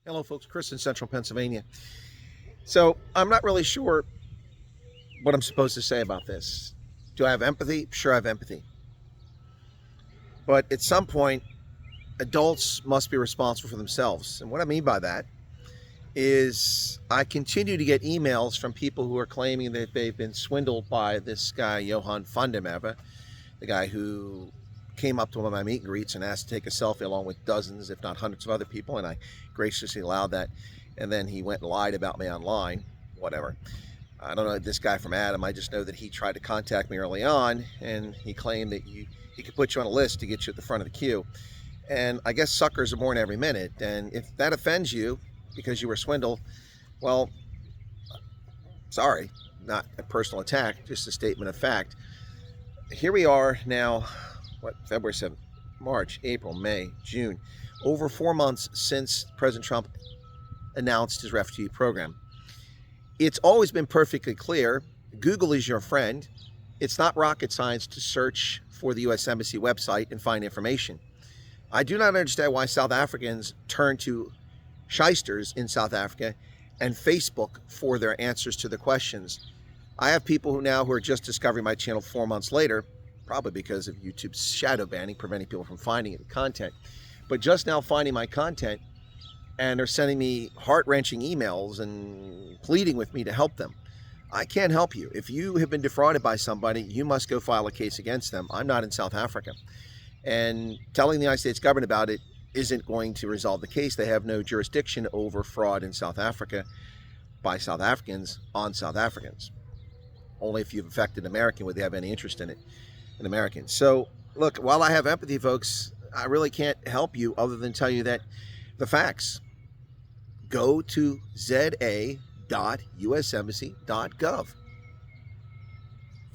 Hello folks, Chris in Central Pennsylvania. So I'm not really sure what I'm supposed to say about this. Do I have empathy? Sure, I have empathy. But at some point, adults must be responsible for themselves. And what I mean by that is I continue to get emails from people who are claiming that they've been swindled by this guy, Johan Fundemeva, the guy who came up to one of my meet and greets and asked to take a selfie along with dozens, if not hundreds of other people, and I graciously allowed that. And then he went and lied about me online, whatever. I don't know this guy from Adam. I just know that he tried to contact me early on, and he claimed that he could put you on a list to get you at the front of the queue. And I guess suckers are born every minute, and if that offends you because you were swindled, well, sorry, not a personal attack, just a statement of fact. Here we are now, February 7th, March, April, May, June, over 4 months since President Trump announced his refugee program. It's always been perfectly clear. Google is your friend. It's not rocket science to search for the U.S. Embassy website and find information. I do not understand why South Africans turn to shysters in South Africa and Facebook for their answers to the questions. I have people who are just discovering my channel 4 months later, probably because of YouTube's shadow banning, preventing people from finding the content. But just now finding my content, and they're sending me heart-wrenching emails and pleading with me to help them. I can't help you. If you have been defrauded by somebody, you must go file a case against them. I'm not in South Africa. And telling the United States government about it isn't going to resolve the case. They have no jurisdiction over fraud in South Africa by South Africans on South Africans. Only if you've affected an American would they have any interest in it. An American. So look, while I have empathy, folks, I really can't help you other than tell you that the facts. Go to za.usembassy.gov.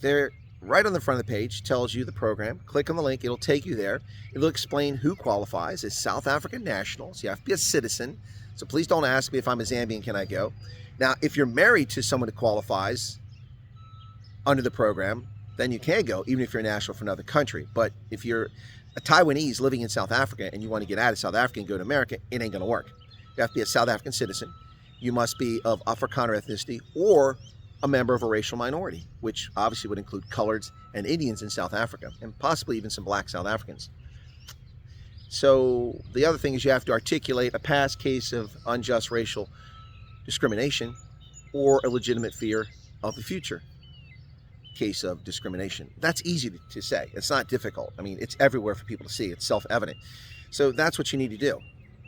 There, right on the front of the page, tells you the program. Click on the link, it'll take you there. It'll explain who qualifies as South African nationals. You have to be a citizen, so please don't ask me if I'm a Zambian, can I go? Now, if you're married to someone who qualifies under the program, then you can go, even if you're a national from another country. But if you're a Taiwanese living in South Africa and you want to get out of South Africa and go to America, it ain't going to work. You have to be a South African citizen. You must be of Afrikaner ethnicity or a member of a racial minority, which obviously would include coloreds and Indians in South Africa, and possibly even some black South Africans. So the other thing is you have to articulate a past case of unjust racial discrimination or a legitimate fear of the future case of discrimination. That's easy to say. It's not difficult. I mean, it's everywhere for people to see. It's self-evident. So that's what you need to do.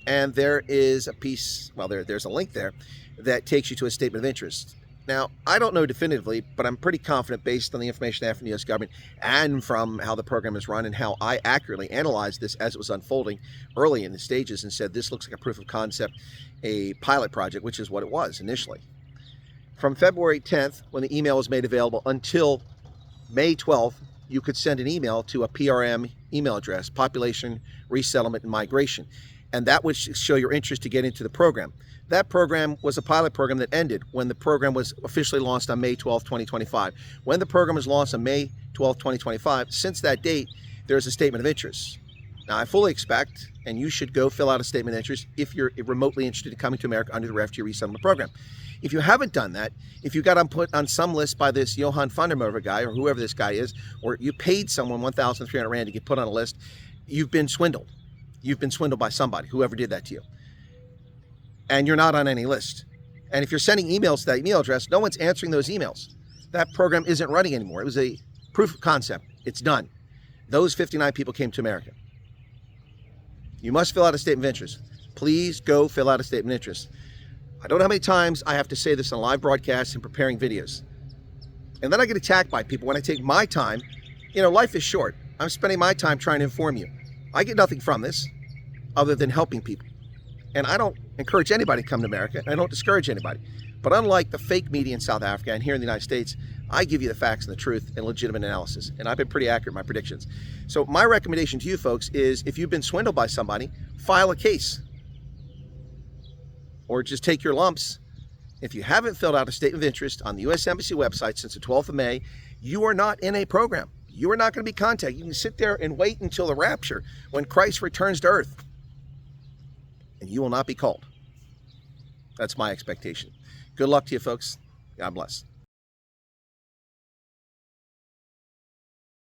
And there is a piece, well, there's a link there that takes you to a statement of interest. Now, I don't know definitively, but I'm pretty confident based on the information I have from the U.S. government and from how the program is run and how I accurately analyzed this as it was unfolding early in the stages and said this looks like a proof of concept, a pilot project, which is what it was initially. From February 10th, when the email was made available, until May 12th, you could send an email to a PRM email address, Population, Resettlement, and Migration. And that would show your interest to get into the program. That program was a pilot program that ended when the program was officially launched on May 12th, 2025. When the program was launched on May 12th, 2025, since that date, there's a statement of interest. Now, I fully expect, and you should go fill out a statement of interest if you're remotely interested in coming to America under the Refugee Resettlement Program. If you haven't done that, if you got put on some list by this Johan Fundemeva guy or whoever this guy is, or you paid someone 1,300 Rand to get put on a list, you've been swindled. You've been swindled by somebody, whoever did that to you. And you're not on any list. And if you're sending emails to that email address, no one's answering those emails. That program isn't running anymore. It was a proof of concept. It's done. Those 59 people came to America. You must fill out a statement of interest. Please go fill out a statement of interest. I don't know how many times I have to say this on live broadcasts and preparing videos. And then I get attacked by people when I take my time. You know, life is short. I'm spending my time trying to inform you. I get nothing from this other than helping people. And I don't encourage anybody to come to America. I don't discourage anybody. But unlike the fake media in South Africa and here in the United States, I give you the facts and the truth and legitimate analysis. And I've been pretty accurate in my predictions. So my recommendation to you folks is if you've been swindled by somebody, file a case. Or just take your lumps. If you haven't filled out a statement of interest on the U.S. Embassy website since the 12th of May, you are not in a program. You are not going to be contacted. You can sit there and wait until the rapture when Christ returns to earth. And you will not be called. That's my expectation. Good luck to you folks. God bless.